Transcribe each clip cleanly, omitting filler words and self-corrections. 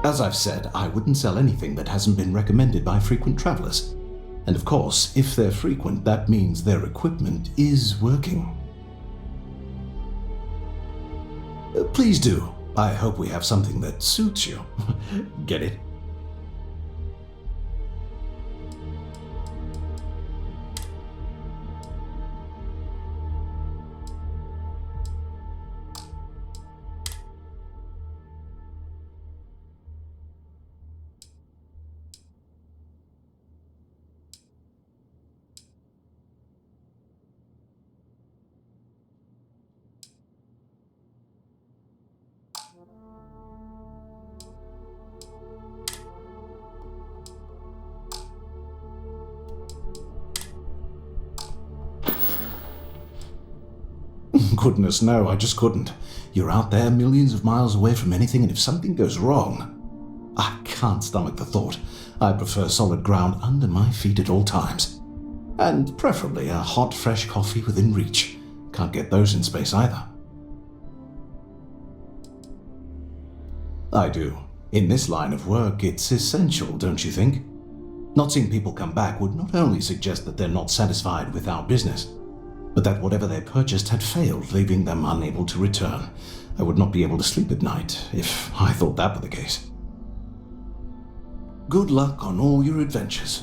As I've said, I wouldn't sell anything that hasn't been recommended by frequent travelers. And of course, if they're frequent, that means their equipment is working. Please do. I hope we have something that suits you. Get it? Goodness, no, I just couldn't. You're out there millions of miles away from anything, and if something goes wrong, I can't stomach the thought. I prefer solid ground under my feet at all times. And preferably a hot, fresh coffee within reach. Can't get those in space either. I do. In this line of work, it's essential, don't you think? Not seeing people come back would not only suggest that they're not satisfied with our business, but that whatever they purchased had failed, leaving them unable to return. I would not be able to sleep at night if I thought that were the case. Good luck on all your adventures.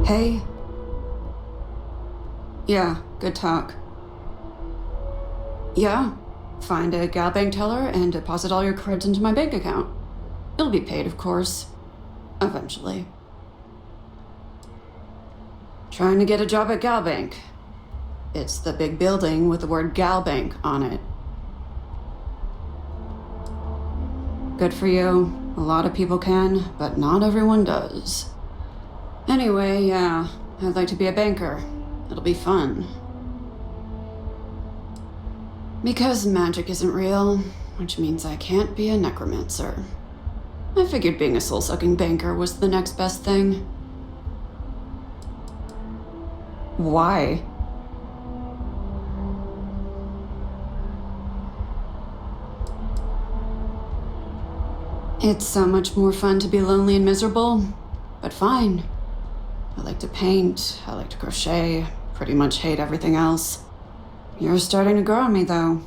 Hey. Yeah, good talk. Yeah, find a gal bank teller and deposit all your creds into my bank account. It'll be paid, of course. Eventually. Trying to get a job at gal bank. It's the big building with the word gal bank on it. Good for you. A lot of people can, but not everyone does. Anyway, yeah, I'd like to be a banker. It'll be fun. Because magic isn't real, which means I can't be a necromancer. I figured being a soul-sucking banker was the next best thing. Why? It's so much more fun to be lonely and miserable, but fine. I like to paint, I like to crochet, pretty much hate everything else. You're starting to grow on me, though.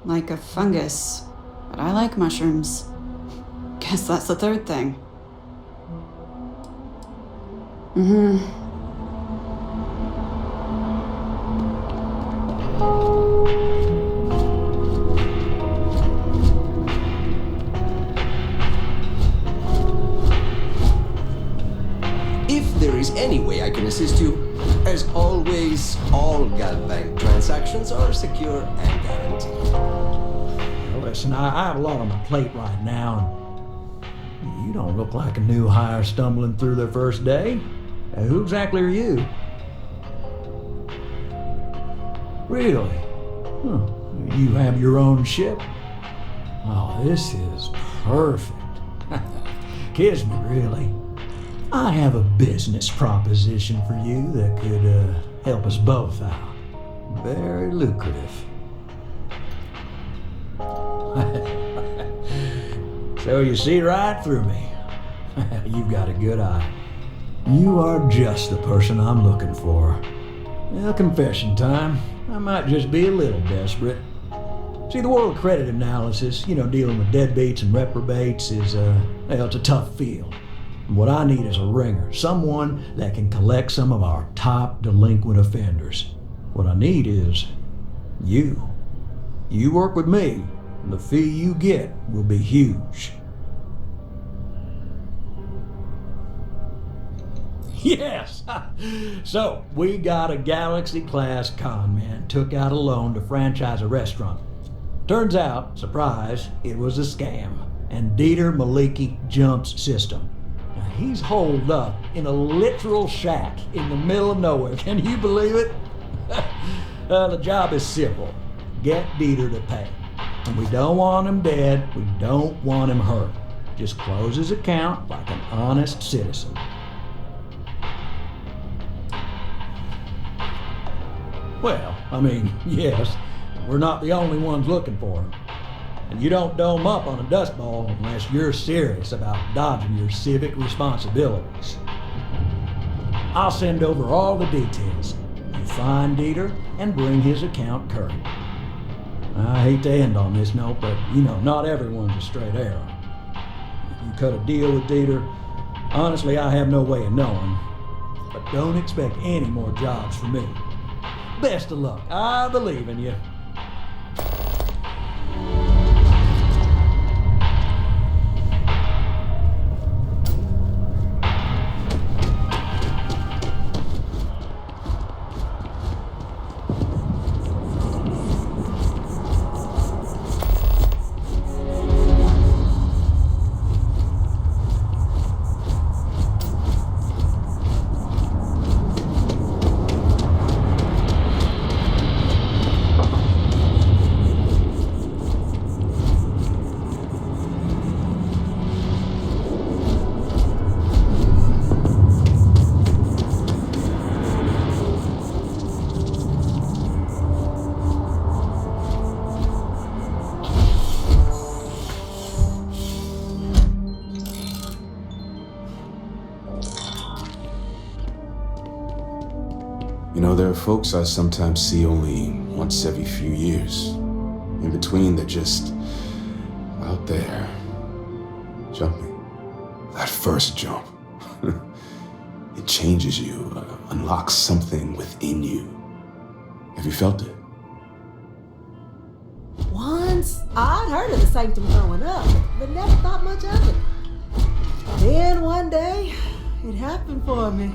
Like a fungus. But I like mushrooms. Guess that's the third thing. If there is any way I can assist you, as always, all GalBank transactions are secure and guaranteed. Well, listen, I have a lot on my plate right now, and you don't look like a new hire stumbling through their first day. Who exactly are you? Really? Huh. You have your own ship? Oh, this is perfect. Kiss me, really. I have a business proposition for you that could help us both out. Very lucrative. So you see right through me. You've got a good eye. You are just the person I'm looking for. Well, confession time. I might just be a little desperate. See, the world of credit analysis, dealing with deadbeats and reprobates is, it's a tough field. What I need is a ringer, someone that can collect some of our top delinquent offenders. What I need is you. You work with me, and the fee you get will be huge. Yes! So, we got a Galaxy-class con man took out a loan to franchise a restaurant. Turns out, surprise, it was a scam, and Dieter Maliki Jump's system. Now, he's holed up in a literal shack in the middle of nowhere. Can you believe it? The job is simple. get Dieter to pay. And we don't want him dead, we don't want him hurt. Just close his account like an honest citizen. Well, I mean, yes, we're not the only ones looking for him. And you don't dome up on a dust ball unless you're serious about dodging your civic responsibilities. I'll send over all the details. You find Dieter and bring his account current. I hate to end on this note, but not everyone's a straight arrow. If you cut a deal with Dieter, honestly, I have no way of knowing. But don't expect any more jobs from me. Best of luck. I believe in you. There are folks I sometimes see only once every few years. In between, they're just out there, jumping. That first jump, it changes you, unlocks something within you. Have you felt it? Once, I'd heard of the sanctum growing up, but never thought much of it. Then one day, it happened for me.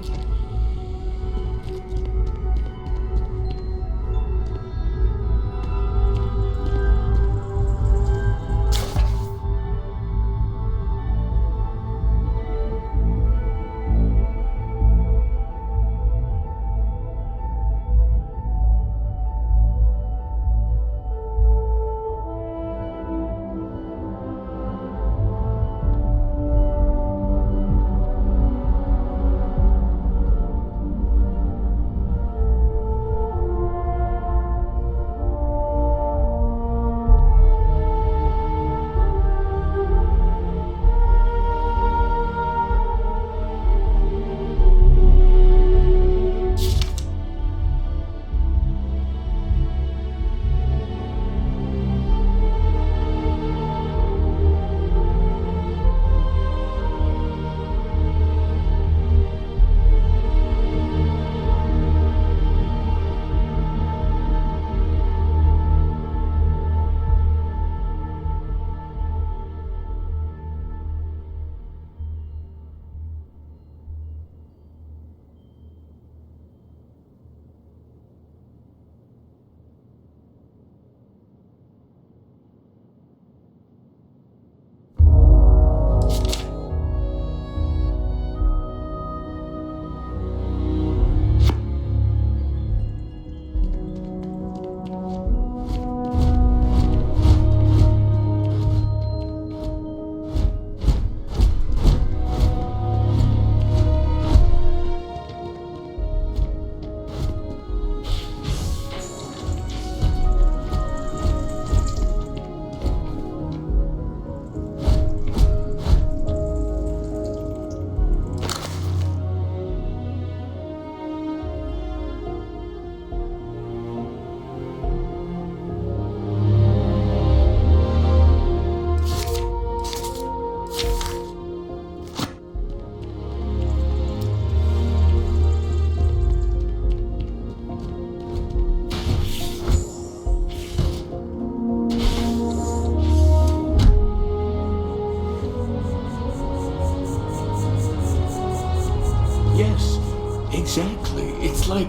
Exactly. It's like...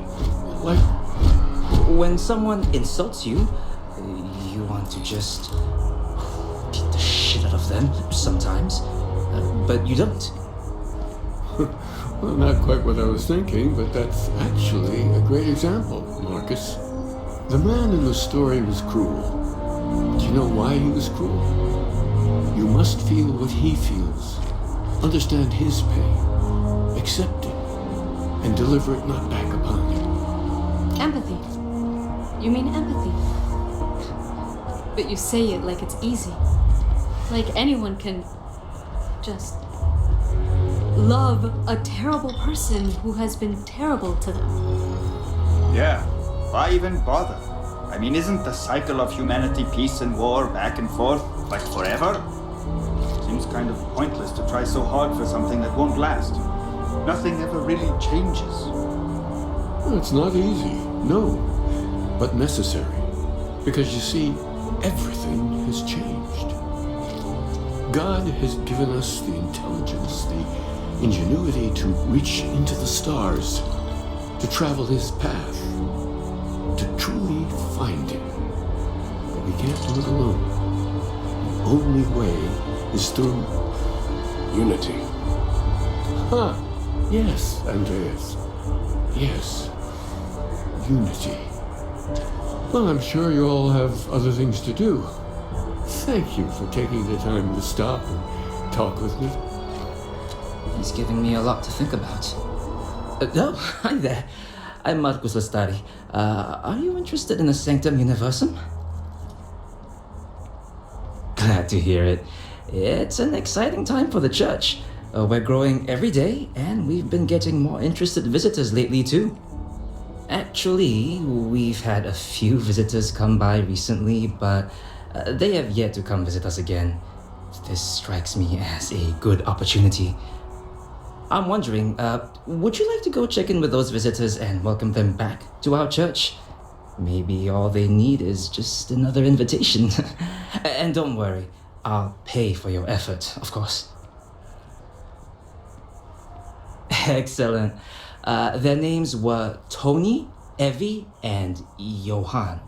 When someone insults you, you want to just beat the shit out of them sometimes, but you don't. Well, not quite what I was thinking, but that's actually a great example, Marcus. The man in the story was cruel. Do you know why he was cruel? You must feel what he feels, understand his pain, accept it, and deliver it not back upon him. Empathy. You mean empathy? But you say it like it's easy. Like anyone can just love a terrible person who has been terrible to them. Yeah, why even bother? I mean, isn't the cycle of humanity peace and war back and forth, like forever? Seems kind of pointless to try so hard for something that won't last. Nothing ever really changes. Well, it's not easy, no, but necessary. Because you see, everything has changed. God has given us the intelligence, the ingenuity to reach into the stars, to travel his path, to truly find him. But we can't do it alone. The only way is through Unity. huh. Yes, Andreas. Yes. Unity. Well, I'm sure you all have other things to do. Thank you for taking the time to stop and talk with me. He's giving me a lot to think about. Oh, hi there. I'm Marcus Lestari. Are you interested in the Sanctum Universum? Glad to hear it. It's an exciting time for the church. We're growing every day, and we've been getting more interested visitors lately, too. Actually, we've had a few visitors come by recently, but they have yet to come visit us again. This strikes me as a good opportunity. I'm wondering, would you like to go check in with those visitors and welcome them back to our church? Maybe all they need is just another invitation. And don't worry, I'll pay for your effort, of course. Excellent. Their names were Tony, Evie, and Johan.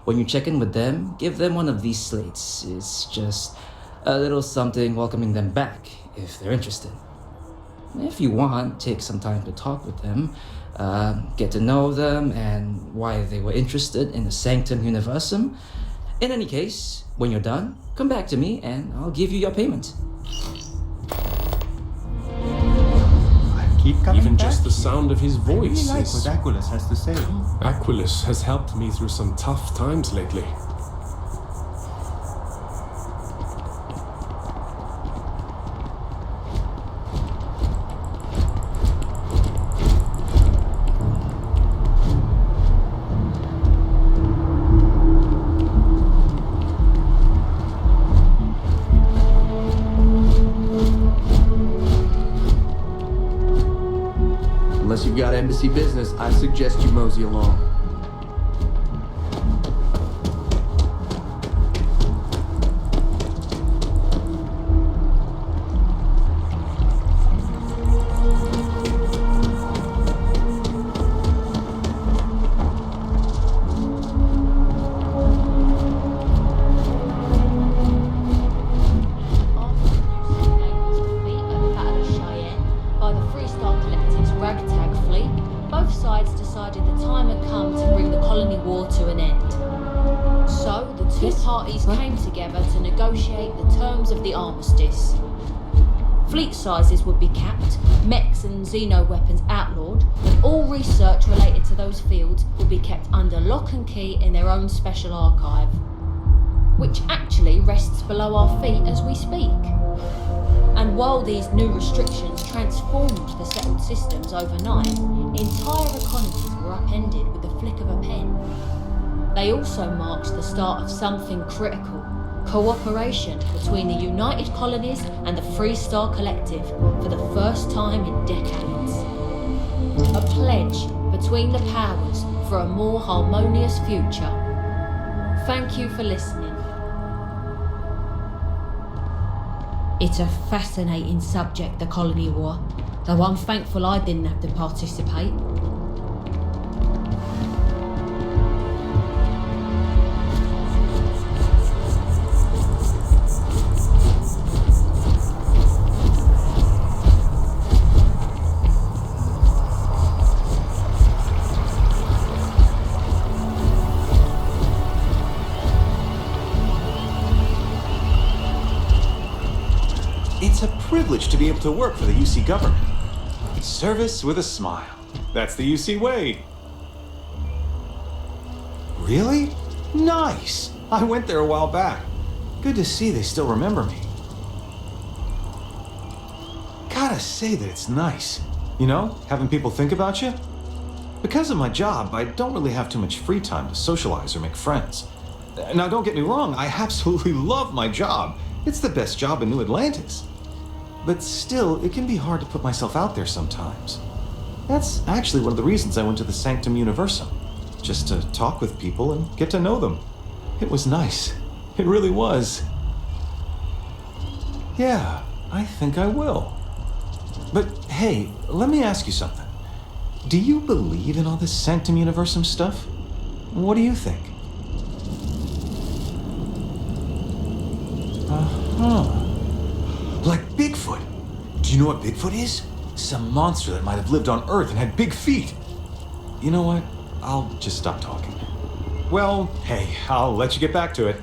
When you check in with them, give them one of these slates. It's just a little something welcoming them back, if they're interested. If you want, take some time to talk with them, get to know them and why they were interested in the Sanctum Universum. In any case, when you're done, come back to me and I'll give you your payment. Keep coming Even back. just the sound of his I really voice like is... what Aquilus has to say. Aquilus has helped me through some tough times lately. Unless you've got embassy business, I suggest you mosey along. Fleet sizes would be capped, mechs and xeno weapons outlawed, and all research related to those fields would be kept under lock and key in their own special archive, which actually rests below our feet as we speak. And while these new restrictions transformed the settled systems overnight, entire economies were upended with the flick of a pen. They also marked the start of something critical. Cooperation between the United Colonies and the Free Star Collective for the first time in decades. A pledge between the powers for a more harmonious future. Thank you for listening. It's a fascinating subject, the Colony War, though I'm thankful I didn't have to participate. a privilege to be able to work for the UC government. Service with a smile. That's the UC way. Really? Nice. I went there a while back. Good to see they still remember me. Gotta say that it's nice. You know, having people think about you. Because of my job, I don't really have too much free time to socialize or make friends. Now, don't get me wrong, I absolutely love my job. It's the best job in New Atlantis. But still, it can be hard to put myself out there sometimes. That's actually one of the reasons I went to the Sanctum Universum. Just to talk with people and get to know them. It was nice. It really was. Yeah, I think I will. But hey, let me ask you something. Do you believe in all this Sanctum Universum stuff? What do you think? Like Bigfoot. Do you know what Bigfoot is? Some monster that might have lived on Earth and had big feet. You know what? I'll just stop talking. Well, hey, I'll let you get back to it.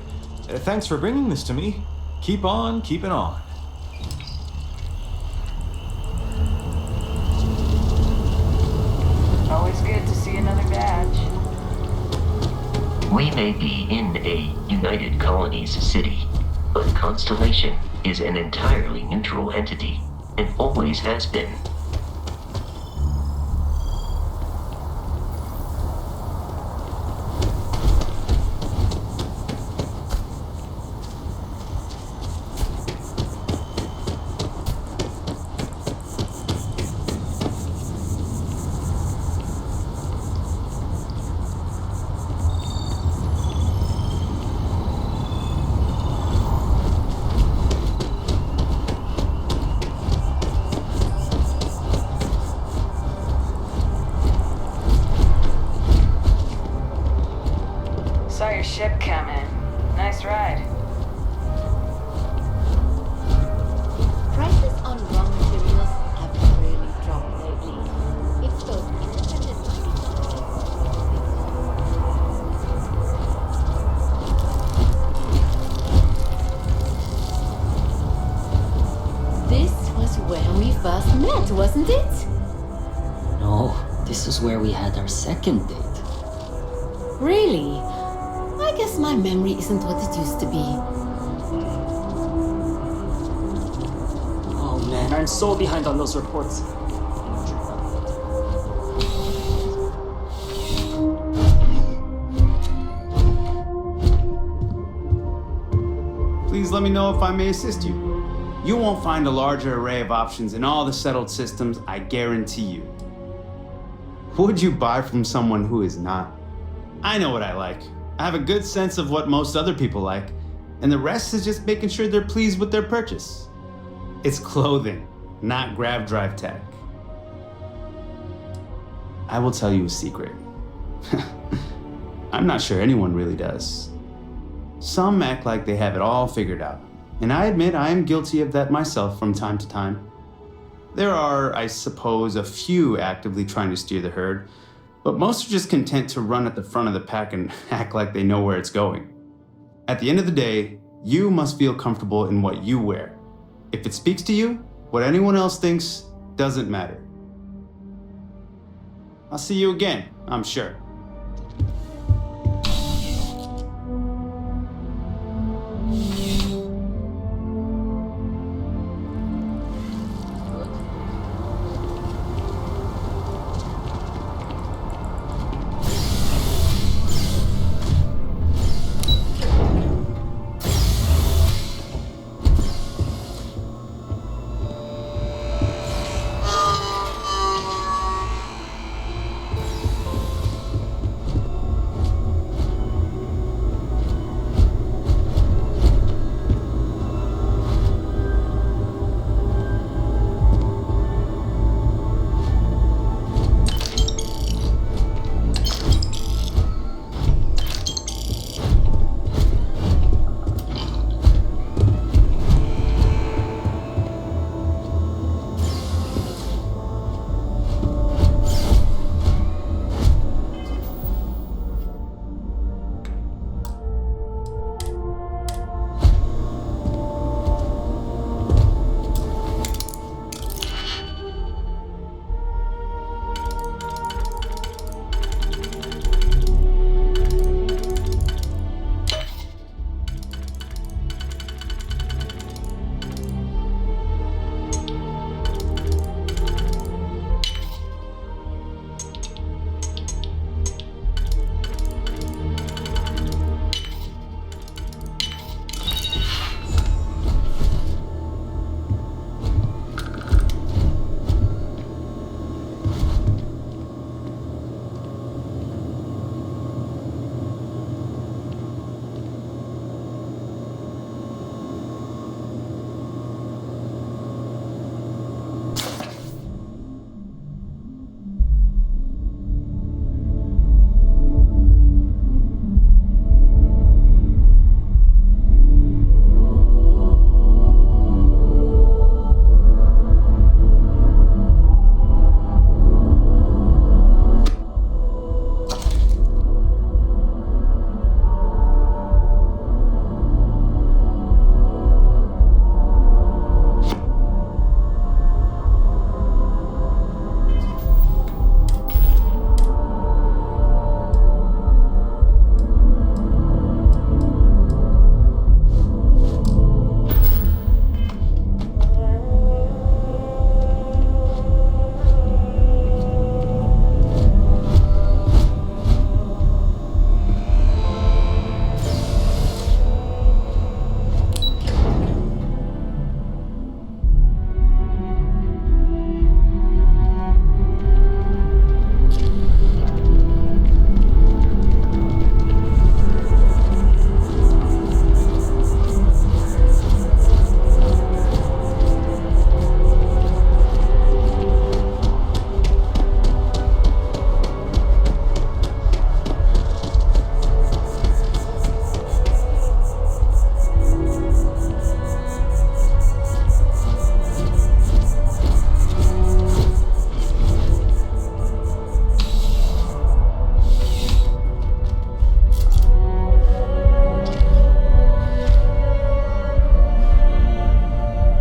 Thanks for bringing this to me. Keep on keeping on. Always good to see another badge. We may be in a United Colonies city, but Constellation is an entirely neutral entity, and always has been. Saw your ship come in. Nice ride. Prices on raw materials have really dropped lately. It's those independent This was where we first met, wasn't it? No, this is where we had our second date. Really? I guess my memory isn't what it used to be. Oh man, I'm so behind on those reports. Please let me know if I may assist you. You won't find a larger array of options in all the settled systems, I guarantee you. Would you buy from someone who is not? I know what I like. I have a good sense of what most other people like, and the rest is just making sure they're pleased with their purchase. It's clothing, not grab drive tech. I will tell you a secret. I'm not sure anyone really does. Some act like they have it all figured out, and I admit I am guilty of that myself from time to time. There are, I suppose, a few actively trying to steer the herd, but most are just content to run at the front of the pack and act like they know where it's going. At the end of the day, you must feel comfortable in what you wear. If it speaks to you, what anyone else thinks doesn't matter. I'll see you again, I'm sure.